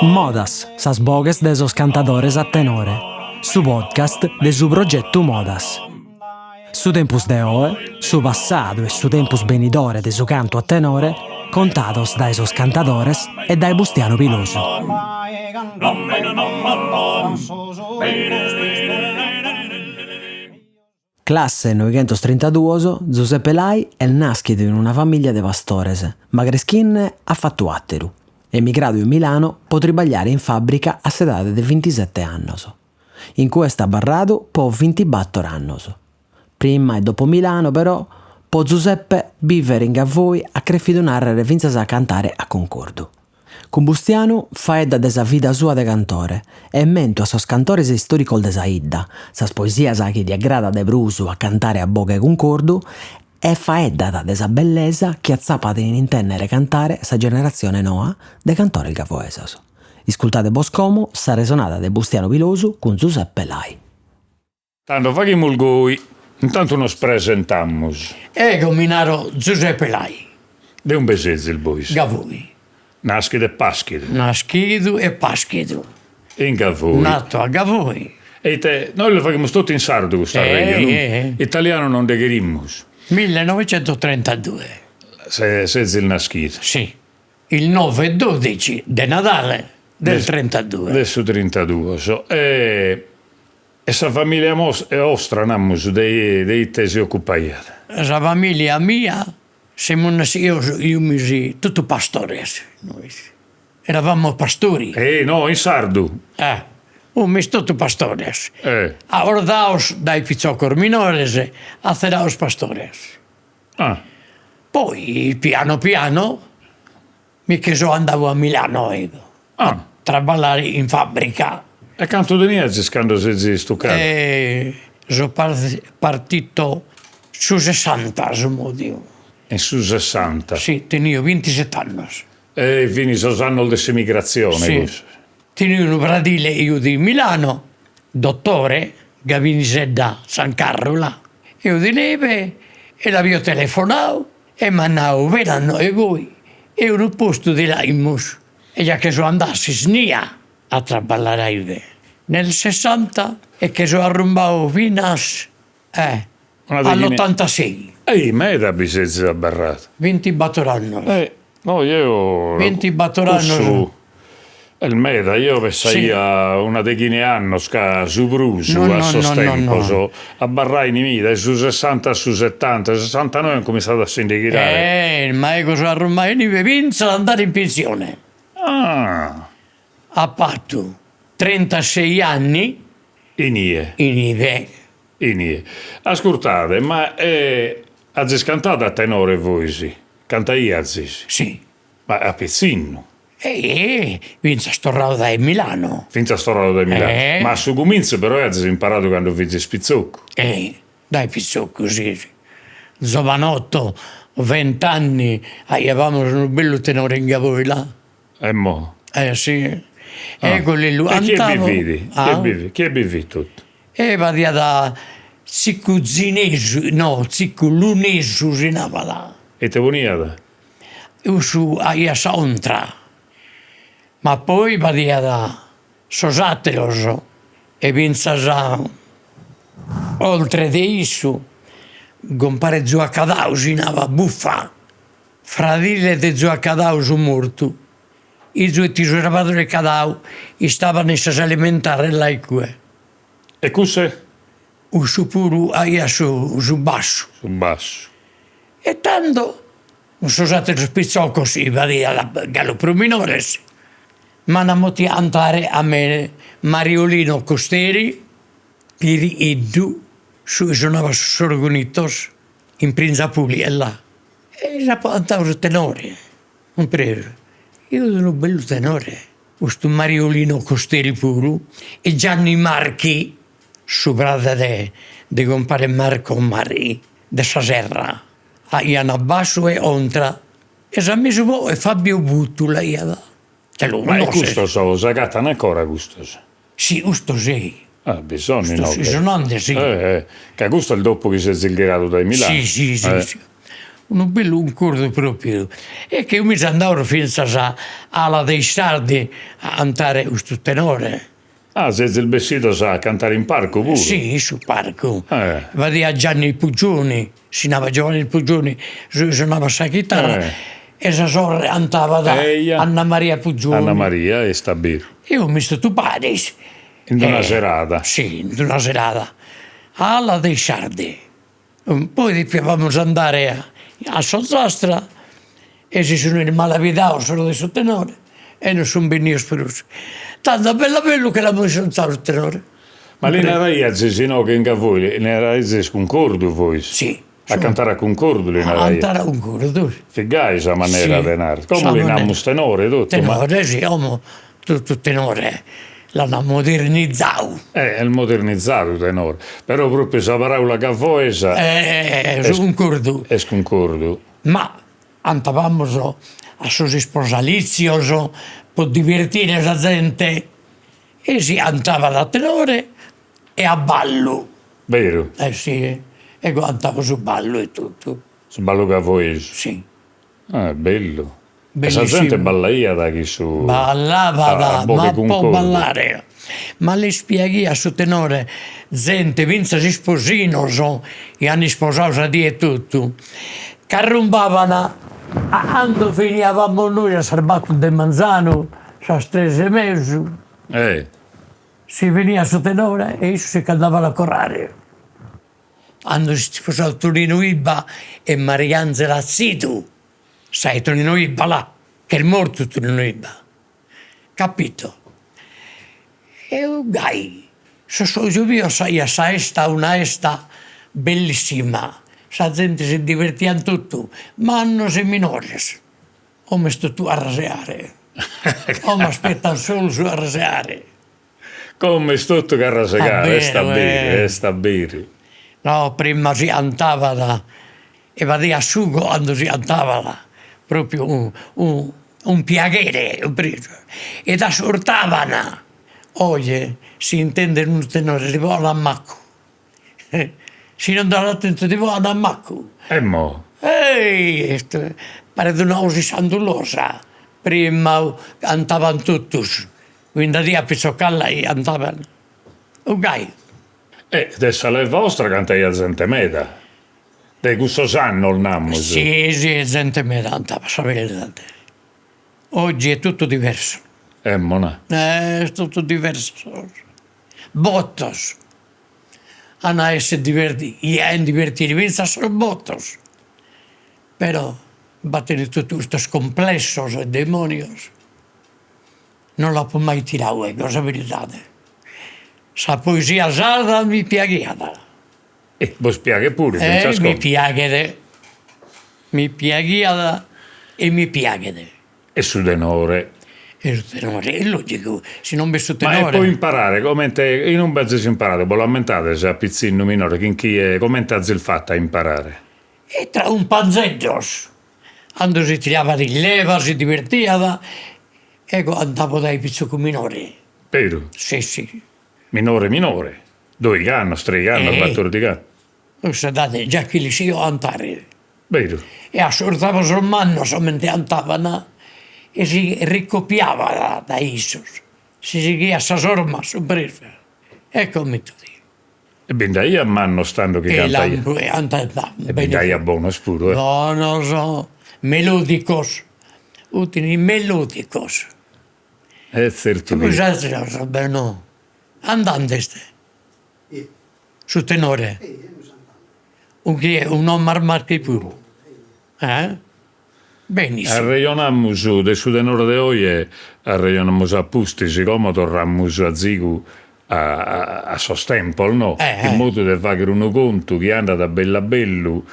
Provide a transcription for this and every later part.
Modas, sas bogues de sos cantadores a tenore. Su podcast de su progetto Modas. Su tempus de oe, su passadu e su tempus benidore de su canto a tenore, contados dai sos cantadores e dai Bustiano Pilosu. Classe 932, Giuseppe Lai è nascido in una famiglia de pastores, ma creschinne a fatto atteru. Emigrato in Milano, può tribagliare in fabbrica a s'etade de 27 anni. In cui sta barrato po 24 anni. Prima e dopo Milano, però, po Giuseppe vivere in Gavoi a crefido narrare finza a cantare a Concordo. Con Bustiano faedda de sa vita sua de cantore e mento a sos cantores istoricol de sa idda, sas poesias chi di aggrada de brusu a cantare a boga e Concordo e faedda de sa bellesa chi azzappate in intendere cantare sa generazione noa de cantore gavoesos. Iscultate Boscomo, sa resonata de Bustiano Pilosu con Giuseppe Lai. Tanto faghiamo il goi, intanto nos presentammus. Ego minaro Giuseppe Lai, De un besezzo il bois. Gavoi. Nascide e pascide. Nascido e paschido, In Gavoi. nato a Gavoi. E te, noi lo facciamo tutto in sardo questa regola, no? Italiano non de gerimmus. 1932, Se il nascito. sì, il 9-12 de Natale del 32. Adesso 32. E sa famiglia ostra, nammus, dei te si occupaiate. La famiglia mia, siamo io misi tutto pastores, noi. Eravamo pastori. No, in sardo. Mis tutto pastores. Eh. Dai pizzocor minores a ceraos pastores. Ah, Poi, piano piano, mi chiso andavo a Milano, ah. traballare in fabbrica. E canto de niente quando si stuccava? E sono partito su 60, dio. In su 60. Sì, tenivo 27 anni. E fini sosanno dell'emigrazione. Sì. Tenivo un bradile io di Milano, dottore, Gaviniseda San Carlo, io di neve, e l'avevo telefonato, e mandavo verano e voi, e un posto di Laimus, e già che sono andassi snia a traballare a Ive. Nel 60 e che sono arrumbato fino all'86. Me da bisezza da barrato. 24 anni. No, io... 24 anni. Il meda, io pensaia una decina anni su Brusu, No, a sostempo, no. a barrai in mida, su 60, su 70, 69 ho cominciato a sindicare. Ma io sono arrumbato in Ive, vince ad andare in pensione. Ah, Ha fatto 36 anni inie. in Ive. Ascoltate, ma avete cantato a tenore voi, sì? Cantaiazzi? Sì. Ma a pezzino? Vince stornato da Milano. Finza stornato da Milano. Ma su comincio però avete imparato quando vi spizzocco. Dai pizzocco, sì. Giovanotto, 20 anni, avevamo un bello tenore in Gavoi là. E mo? Sì. Eccoli lui. E chi è biviti? Chi è biviti tutto? Vadia da Ziccu Zinesu, no, Ziccu Lunesu si chiamava là. E te veniva? Io su a Saontra. Ma poi vadia da Sosatelos e Vinzasa oltre di isso compare Zuaccadau si chiamava Buffa. Fradile di Zuaccadau su morto. I due ti sono eravamo del Cadau e stavano a alimentare l'acqua. E cos'è? Su puro su basso. Su basso. E tanto non so se lo spizzò così, va a gallo pro minores. Ma andiamo a andare a me Mariolino Costeri, Piri Iddu, suonava su Sorgonitos, in Prinza Puliella. E già andavo su tenore, un preso. Io sono un bello tenore. Questo Mariolino Costeri puro e Gianni Marchi, su brada de compare Marco Mari, de Saserra. A Iana Basso e Ontra. E si è messo e Fabio Buttula, che lo Ma è conosce. gustoso, sagata ancora gustoso. Sì, questo sì. Bisogna, Questo no? sì, sono ande, sì. Che questo è il dopo che si è zilgherato dai Milano. Sì. un curdo proprio. E che io mi andavo fino alla dei sardi a cantare questo tenore. Ah, se il vestito sa cantare in parco pure. Sì, sul parco. Eh. Vado a Gianni Pugioni, si chiamava Giovanni Pugioni, suonava la chitarra e sa sorella cantava da Eia. Anna Maria Pugioni. Anna Maria e sta bir. Io mi sto tu paris. In una serata. Sì, in una serata. Alla dei sardi. Poi dovevamo andare a Sozzastra e si sono in malavita solo del sottenore e non sono venuti sperosi. Tanto bello che la musica non il tenore. Ma lì ne ragazzi, se no che in voi, ne ragazzi concordo voi. Sì. A cantare a concordo lì ne A ragazzi. cantare un cordo. Figai sa maniera Sì. di tenere. Sa Come li maniera. nammo tenore tutto, ma Tenore, sì, tutto tenore. L'hanno modernizzato. è il modernizzato tenore. Però proprio sa parola che voi sa Un cordo. è concordo. Ma andavamo a suoi sposalizios per divertire la gente e si andava da tenore e a ballo. Vero? Sì, e andavo su ballo e tutto. Sballo che voi. Sì. Ah, bello. E Bellissimo. sa gente ballaia da chi su. Ballava, a bocche ma può concordo. ballare. Ma le spieghi a suo tenore, gente, vinse si sposino, e hanno sposato e tutto, che arrumbavano, quando finivamo noi a Sarbatto del Manzano, a 3 mesi, si veniva su tenore e si cantava la corale. Quando si sposò Tonino Ibba e Marianza Lazzitu, sai Tonino Ibba là, che è morto Tonino Ibba, capito? E un gai, io sai, una esta bellissima, la gente si divertiva in tutto, ma non si minores. O mi sto tu a raseare, o mi aspetta solo su a raseare. Come sto che a rasegare, sta bene, vero. sta bene. No, prima si andava e vado a sugo quando si andava là, proprio un piacere, e da sortavano. Oggi si intende un tenore, ti vuole a macco. Si non dà attento, ti vuole a macco. E mo? Ehi, pare di una cosa sandulosa. Prima andavano tutti, quindi a pizzoccalla andavano. Ok. Adesso è vostra cantai a gente meda. De questo sanno il nammo. Sì, gente me andava, sapete. Oggi è tutto diverso. Mona. È tutto diverso. Bottos. Hanno essere divertiti, pensa solo bottos. Però, battere tutto questo complesso e demonios, non la può mai tirare, cosa verità. Sa poesia sarda mi piaciava. Voi spieghi pure, senza Mi ascolto. piace. Mi piaciava e mi piace. E su tenore. E il tenore, è logico, se non messo Ma tenore. e poi imparare, come io non penso si imparare, voi lamentate se a pizzino minore, come il fatto a imparare? E tra un panzeggio, quando si tirava di leva, si divertiva, ecco, andavo dai pizzocchi minori. Vero? Sì. Minore. 2 canno, 3 canno, 4 di canno. Guardate, già che li si io andare. Vero? E assortavo sul manno, solamente andavano, e si ricopiava da Isus. Si seguia a sorma, su breve. E come tu dici. E ben dai a manno stando che E canta io. E ben dai a buono spuro, No, non so, melodicos, utili melodicos. È certo Poi che. già bene, no. Andandeste. Su tenore. Un uomo armato pure. Benissimo. Arreionammo su, de su tenore de oie, arreionammo a pusti, siccome torrammo a Zigu a sostempol, no? In modo di fare uno conto che anda da bella bello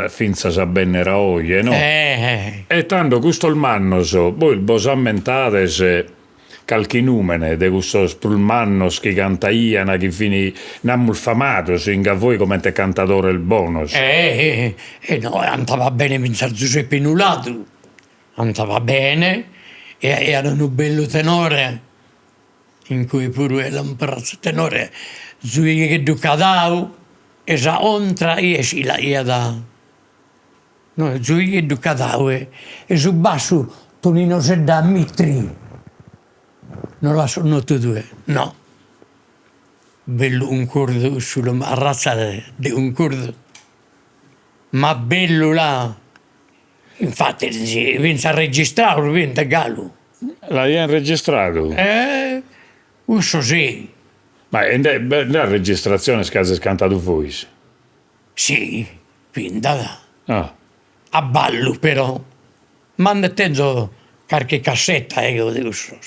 finza sa bene era oie, no? E tanto questo il manno so, poi il bosammentate se calchi numene de questo sprulmannos che cantaiana che fini nammo famato in voi come te cantatore il bonus. No, andava bene pensare Giuseppe Nulato, andava bene, e era un bello tenore, in cui pure era un prazzo tenore, zui che ducadau, e sa ontra e si la ia da No, Zuieddu Cadaue e su basso Tonino Sedda Mitri. Non la sono tutti due, no. Bello un curdo sulla razza di un curdo. Ma bello là. Infatti, viene a registrare, viene da Gallo. L'hai registrato? Uso sì. Ma la registrazione scasa cantato voi? Sì, viene da là. Ah, A ballo però. Ma mettendo qualche cassetta, io di uso.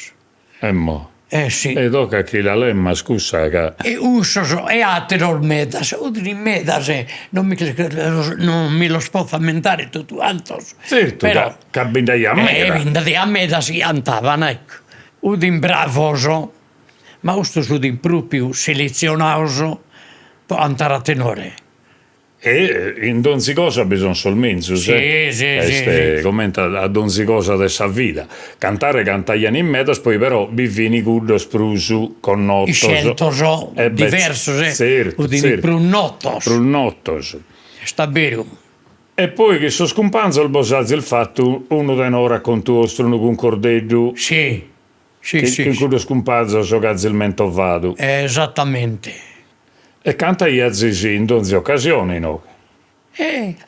mo. Sì. E tocca che la lemma, scusa, che... E uso e altro medas, udini medas, non mi lo sto fammentare tutto quanto. Certo, però che bindai a me. vinda di a medas cantavano, ecco. Udin bravoso, ma questo udin proprio selezionato per andare a tenore. E in donzi cosa bisogna solmente, Sì. commenta a donzi cosa della vita. Cantare cantaiano in metas, poi però bivini gudo sprusu con nottos. I sceltos diverso, certo, udini prunnotos. Prunnotos. Sta bene. E poi che so scompanzo il bosazzi il fatto, uno da no racconto struno con cordeddu, Sì. che in cui scompanzo so cazzo il mento vado. Esattamente. E canta io in donzi occasioni, no?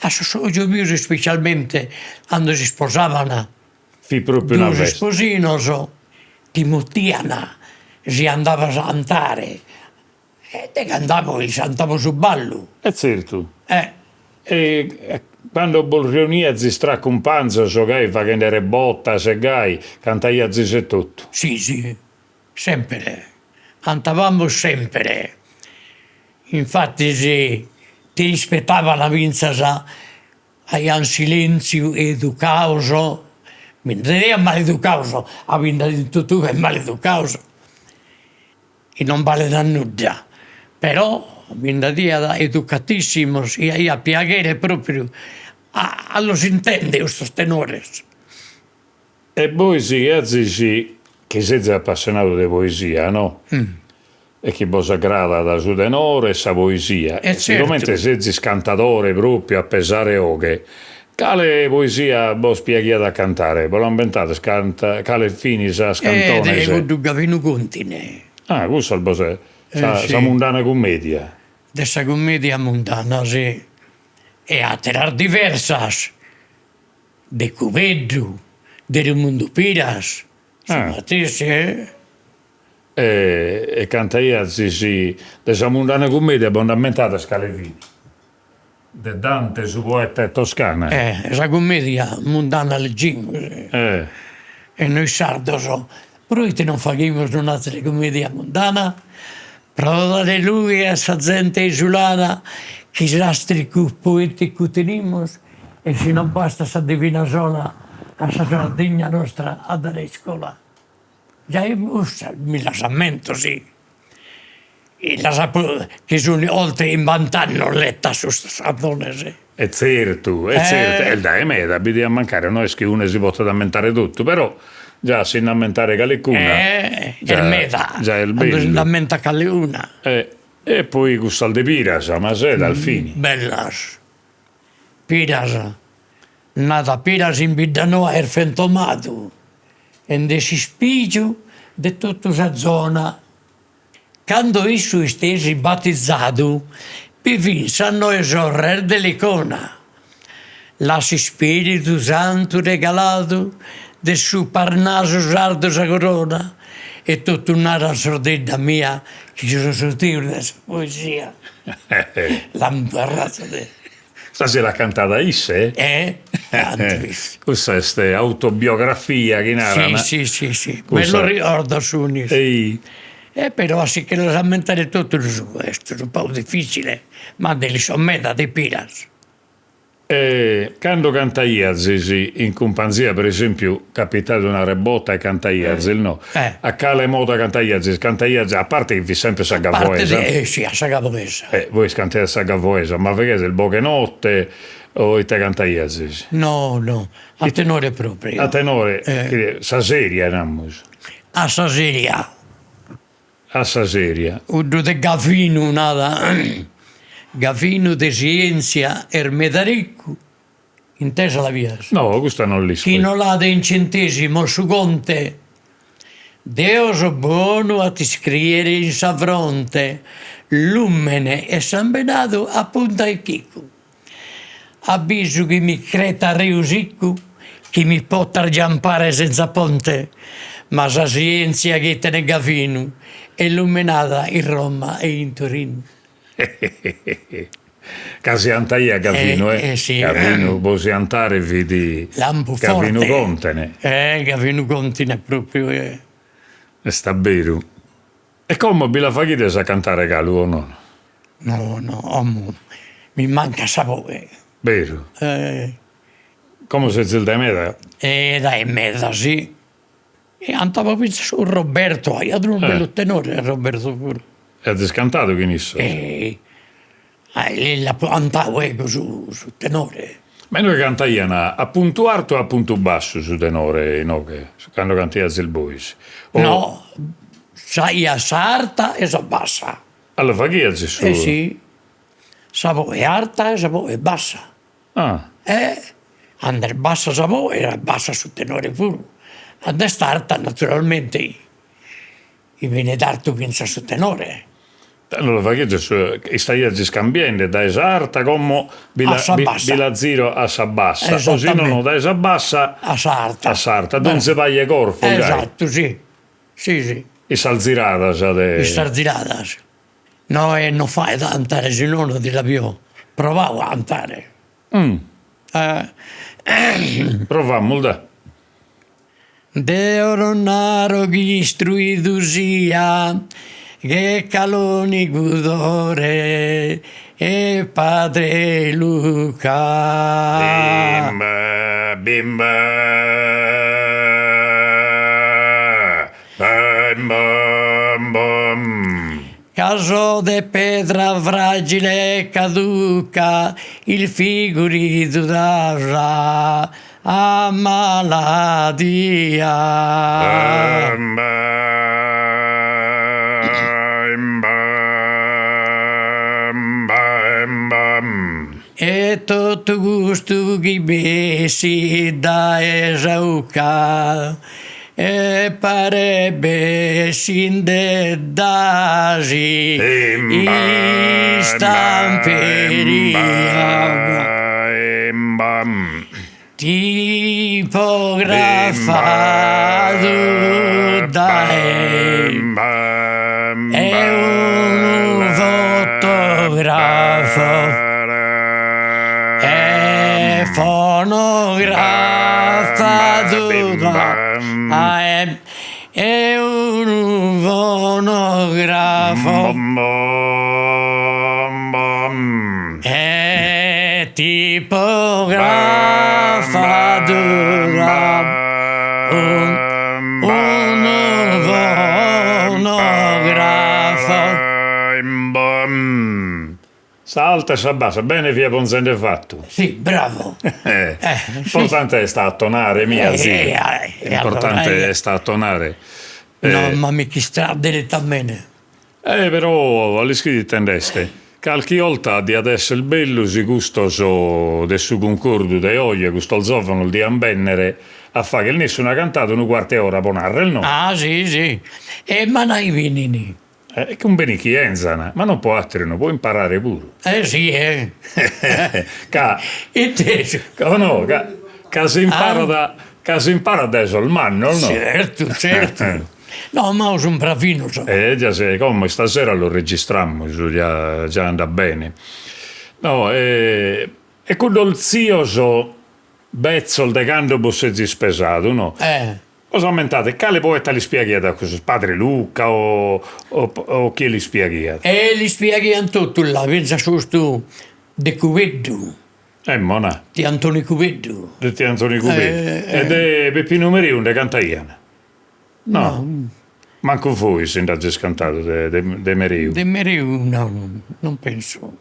A Sosogio Music specialmente quando si sposavano Fi proprio una due veste. sposinoso Timotiana si andava a cantare e te cantavo su ballo E certo. eh, E quando vol riunire zistra con panzo, so che fa che ne botta, se gai, canta io e tutto. sì, sempre cantavamo sempre, infatti se ti aspettava la vinzasa hai un silenzio educato mentre è maleducato a vinta di tutto è maleducato e non vale da nulla però vinta di educatissimo e a piacere proprio allo si intende questo tenore. E poesia, sì, che sei appassionato di poesia, no? E che cosa grada da su tenore e sa poesia. E sicuramente certo. sei cantatore proprio a pesare oghe. Quale poesia voi spieghi da cantare? Ve lo inventate? Quale fini sa scantone? Devo Gavino Contine. Ah, questo è il bosè. Sì. Sa mundana commedia. Dessa commedia montana, sì. E a tener diversas. De Cuveddu, del Mundo Piras. Insomma, sì. E canta io, sì, dessa mundana commedia, fondamentata scale vini. De Dante su poeta toscana. Esa commedia montana leggiamo. E noi sardos, proite non facciamo un'altra commedia montana, però da lui a esa gente isolana, che i rastri poeti che teniamo, e se non basta sa divina sola, a sa giardina nostra a dare scuola. Già è mi lasamento, sì. E che sono oltre in vant'anni letta su stazione, sì. È certo, e dai, me da bidi a mancare, non è che uno si può lamentare tutto, però già si lamentare calicuna. È il meta, già è il quando si bello. lamenta calicuna. E poi gustal de piras, ma se dal fine. Bellas. Piras, nata piras in Bidanoa er fentomato, e desi spigio di tutta la zona. Quando isso stesi battezzato, pivin sanno esorrer dell'icona. La Spirito Santo regalato, del suo parnaso sardo sa corona, e tutta un'ara sordella mia, che ci sono sortito questa poesia. L'imbarazzo di... Stasera cantata isse? Questa è autobiografia che narra. Sì. Me lo ricordo su un'is. Però sì che lo rammentare tutto questo è un po' difficile, ma delle sommetta di piras. Quando canta Iazzi in compagnia, per esempio, capitate una rebotta e canta Iazzi, no? A cale modo canta Iazzi, a parte che vi sempre sa gavoesa. Sì, a sa gavoesa. Voi cantate sa gavoesa, ma perché il Boche Notte o te canta Iazzi? No, a tenore proprio. A tenore, sa seria, namus. A sa seria. A sa seria. Udo de Gavino, nada. Gavino de Cienzia er Medarico Intesa la via? No, questa non li Chi non l'ha in centesimo su conte, Deo so buono a ti scrivere in sa fronte, l'ummene e San Benato a punta e chicco. Avviso che mi creta riusicco, chi mi può targiampare senza ponte, ma sa scienza che te ne gavino, è illuminata in Roma e in Torino. Casi antaia Gavino, sì. Gavino, posi antare vidi Lampo Gavino forte. Contene. Gavino Contene proprio. E sta bene. E come vi la fa chiedere a cantare Galu o no? No, mi manca sapore. Vero? Eh, Come se zilda meta? dai, mezza, sì. E andavo penso su Roberto, hai un bello tenore Roberto pure. E ha scantato che nisso? La andavo su tenore. Ma noi cantaiano a punto alto o a punto basso su tenore, no? Quando cantia Zil Boys. No, sai a sarta e sa bassa. Allora fa chi su? Sì, sapo è alta e sapo è bassa. Ah, Andare bassa sapo era bassa su tenore pure. Andare starta naturalmente i viene d'arto pensa su tenore. allora fa chi su? Stai scambiando da esarta come bila zero a sa bassa. Così non da esa bassa A sarta. a sarta. Non si va corpo, dai. Esatto, sì. Sì. E salzirata, sa de... Le sardinadas. No, e non fai da andare, se no non ti la più. Provavo a andare. Provammo, da. Deo Ronnaro chi istruito sia, che caloni gudore, e padre Luca. Bimba. Caso de pedra fragile e caduca, il figurito d'asa a maladia. E tutto gusto che bessi da esauca, e parebbe sinde dasi stamperia tipografato da è un fotografo è fonografato da è un fonografo è tipografato da un fonografo. Salta e s'abbassa, bene via Ponzende fatto. Sì, bravo. L'importante è sta a tonare, mia zia. L'importante è sta a tonare. No, ma mi chi sta direttamente. Però all'iscritti tendeste. Qualche volta di adesso il bello si gustoso del suo concordo de oggi, questo zofano di ambennere a fare che nessuno ha cantato una quarta ora per narrare, no? Ah, sì. E ma nei vinini. È che un benichienzana, ma non può attere, non può imparare pure. Sì. Ca, Inteso. no, ca si impara adesso il manno, no? Certo. No, ma sono bravino. So. Già se, come stasera lo registriamo, già anda bene. No, e quello il zio bezzol de quando bossezzi spesato, no? Cosa ammentate? Quale poeta li spieghi da questo? Padre Luca o chi li spieghi? E li spieghi tutto là, pensa su stu de Cuveddu. Mona. Di Antonio Cuveddu. Di Antonio Cuveddu. E de Peppino Meriu, de Cantaiana. No. Manco voi se andate scantato de Meriu. De Meriu, no, non penso.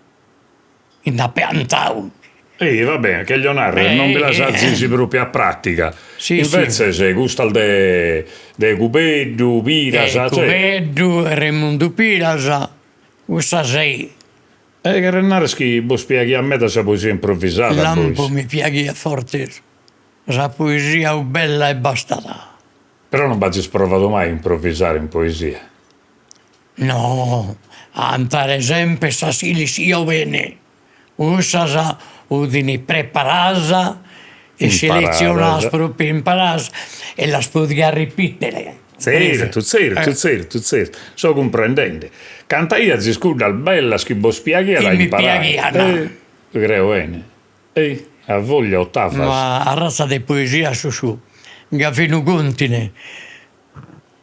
In da piantau. Va bene, che Leonardo non ve la sa si proprio a pratica. Sì, invece se gusta il de Cuveddu, Pirasa, Cuveddu, Raimundo Pirasa, questa sei. Che Rennareschi voi spieghi a me da sa poesia improvvisata. Lampo mi piaghi a forte, la poesia bella e bastata. Però non v'hai provato mai a improvvisare in poesia. No, per esempio, sa silis io bene, usasa, udini preparasa, e selezionasa proprio imparasa, e la spodia ripetere. Certo. So comprendente. Canta io si scuda al bella che voi spieghi Che da mi imparare. spieghi, Creo bene. A voglia ottava. Ma a razza di poesia su, Gavino Gontine,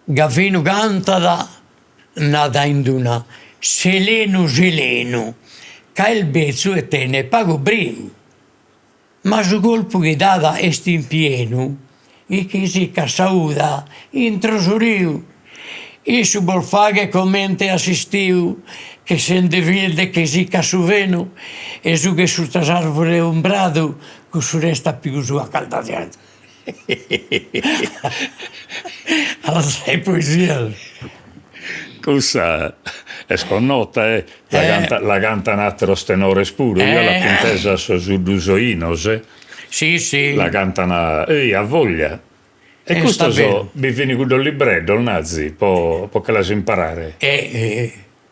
Gavino canta nada induna, seleno, che il bezzo e te ne pago brio. Ma su colpo che data est in pieno, e che si casauda, introsuriu. E su bolfaghe commente assistiu, che sente vede che si casuveno, e su che su tasarvore ombrado, che su resta più su a caldagiato. Allora sai poesia. Questa è sconnota, eh? La canta un altro tenore spuro, io la pintesa su Dusoinos, Sì. la cantano a voglia. E questo vi viene con il libretto, il nazi, può che la si imparare.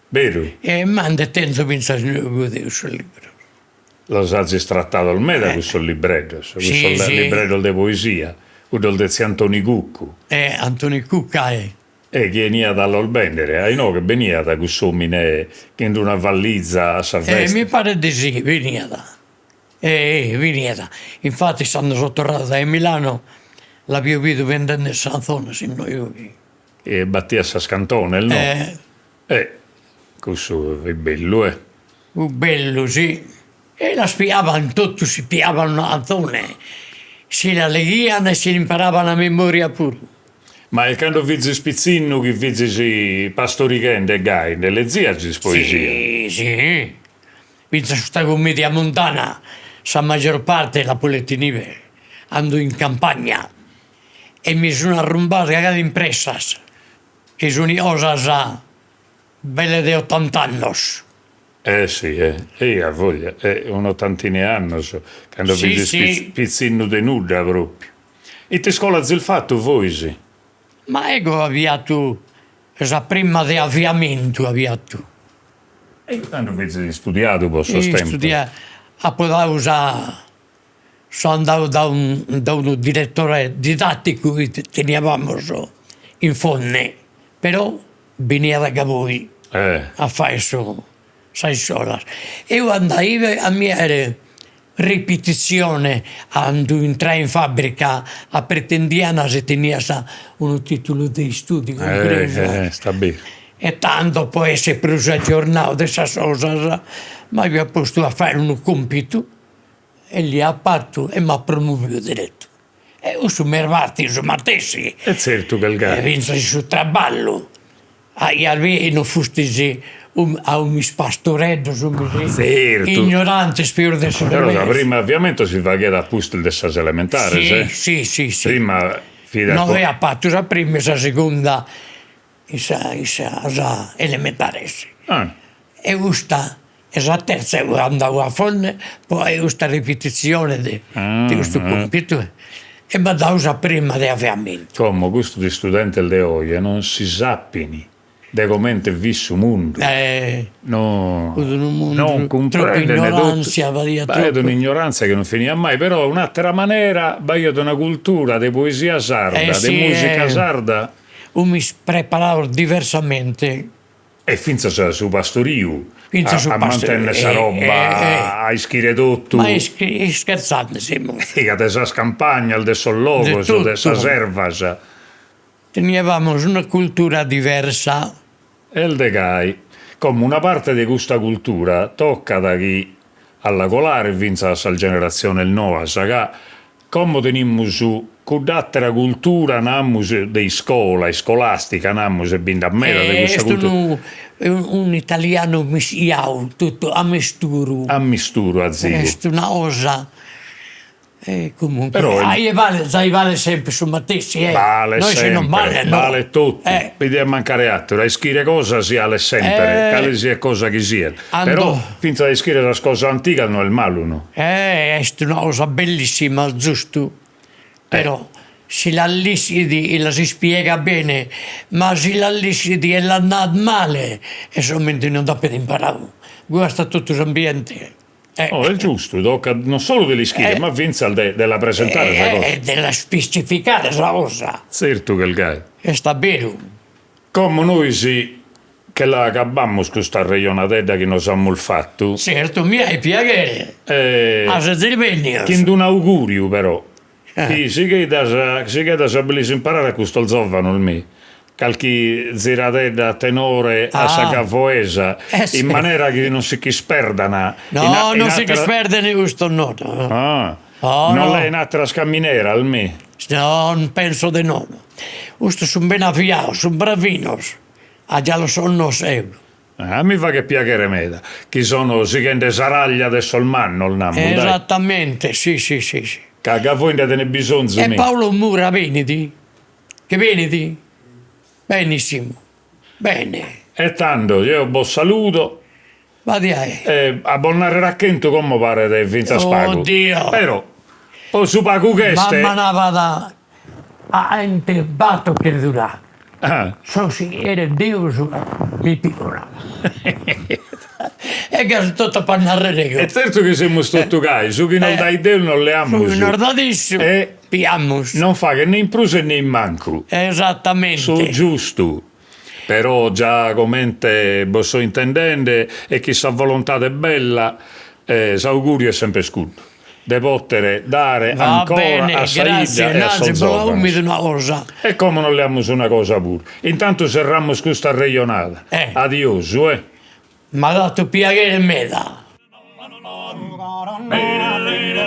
Vero? Manda tenzo pensare sul libro. Lo sa trattato al meda questo libretto, questo libretto di poesia, quello di Antoni Cuccu. Antoni Cucca Che veniva dall'Olbendere, hai no che veniva da questo mine che in una valizza a sa festa. Mi pare di sì, veniva. Infatti quando sono tornato da Milano l'avevo visto vendendo Sanzone, E battia a Scantone, no? Questo è bello, Bello, sì. E la spiavano, tutti si piavano Anzone. Si la leghiano e si imparavano a memoria pure. Ma è quando vedi Spizzino che vedi Pastorichende e Gai, nelle ziaggi poesia? Sì. Pensa su sta commedia montana, sa maggior parte la Polettinive, ando in campagna e mi sono arrumbato cagate impressas, che sono osas belle di 80 anni. Sì, a voglia, un'ottantina anni, quando Sì, vedi sì. Spizzino de nuda proprio. E te scuola zil fatto voi, sì? Ma ecco avviato, la prima di avviamento avviato. E quando vedi studiato posso tempo? Studia a Podausa, sono andato da un direttore didattico che tenevamo in Fonne, però veniva da voi a fare sai sola. Io andavo a mia ripetizione, quando entrai in fabbrica a pretendiana se tenia un titolo di studio. Sta bene. E tanto può essere preso aggiornato di questa cosa, ma io ho posto a fare un compito e gli ha fatto e mi ha promovuto diretto. E io sono mervati, sono martessi. È certo che il E gatto. penso sul traballo. E almeno fosti a un pastoretto, Certo. ignorante, spero di essere Però vero. prima ovviamente si va a chiedere a posto il dessas elementare, Sì. Prima fida No, è a fatto la prima e la seconda sa elementare. E questa e la terza andavo a Fonne, poi questa ripetizione di questo compito e mi davo la prima di avviamento. come questo di studente de oggi non si sappini di come è visto il mondo. No, un mondo non comprende troppa ignoranza, varia è troppo. un'ignoranza che non finirà mai, però un'altra maniera, di una cultura di poesia sarda, Sì, di musica sarda, Io mi preparavo diversamente. e finza su pastorio, Finza su a pastorio, mantenere questa roba, a ischire tutto, Ma scherzate, sembra. che te sa scampagna, il de sollogos, Di de sa tutto. servas, Tenevamo una cultura diversa. e il de gai. Come una parte di questa cultura tocca da chi alla colare vinza la generazione nuova, sa come teniamo su con l'altra cultura namus di scuola e scolastica namus e binda mera di questa cultura Un italiano mischiato, tutto a misturo. a misturo a zigo. È una cosa Comunque, Però vale sempre su Mattessi, vale noi sempre, se non vale, no. vale tutto. Vedi a mancare altro, a scrivere cosa si vale sempre, quale sia cosa che sia. Però, finta di scrivere la cosa antica non è il male, no? È una cosa bellissima, giusto? Però, se la lisidi e la si spiega bene, ma se la lisidi e l'ha andata male, e solamente non da per imparare. Guarda tutto l'ambiente. È giusto, tocca non solo degli scrivere, ma vince della presentare questa cosa. E della specificare questa cosa. Certo che il gai. E sta bene. Come noi che la acabamos questa regionatedda che nos abbiamo fatto. Certo, mi hai piacere. Che un augurio però. Che si che da sapere imparare a questo zovano il me. Qualche ziratedda tenore a sagafoesa in maniera che non si sperdano. No, non si sperdano questo no. Non è un'altra scamminera al me. No, non penso di no. Questo sono ben avviato, sono bravinos. Già lo sono sempre. Mi fa che piacere meda, che sono sicende saraglia adesso il manno il nammo. Esattamente, sì. Cagafoinda te ne bisogno. E Paolo Mura, veniti? Che veniti? Benissimo, bene. E tanto, io vi saluto. Vadi a Bonnare Racchento come pare di Vinza Spago. Oddio. Però, poi su Paco Cheste. Mamma na vada a interbatto per durare. So si era Dio su mi piccola. E che è tutto per narrare. È certo che siamo stottucai, su chi non dai Dio non le amo. Su nordatissimo. Piamos. Non fa che né in prusa né in manco. Esattamente. Su giusto. Però già come voi sto intendendo e chi sa volontà è bella, s'augurio è sempre scudo. De poter dare ancora bene, a Saida e a Solzovans. Una cosa. E come non le amo su una cosa pure. Intanto serramo questa regionata. Adios, Ma dato piacere me da.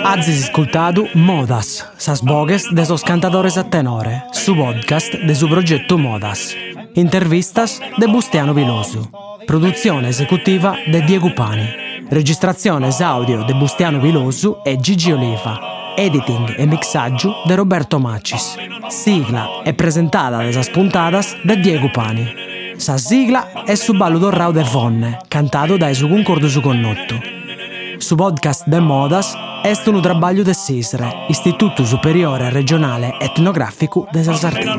Azis ascoltado Modas, sas bogues de sos cantadores a tenore, su podcast de su progetto Modas. Intervistas de Bustiano Vilosu. Produzione esecutiva de Diego Pani. Registrazione audio de Bustiano Vilosu e Gigi Oliva. Editing e mixaggio de Roberto Macis. Sigla e presentata de sas puntadas de Diego Pani. Sa sigla è su ballo dorrao de Vonne, cantato da su concordo su connotto. Su podcast de Modas est un trabalho de SISRE, Istituto Superiore Regionale Etnografico de Sardegna.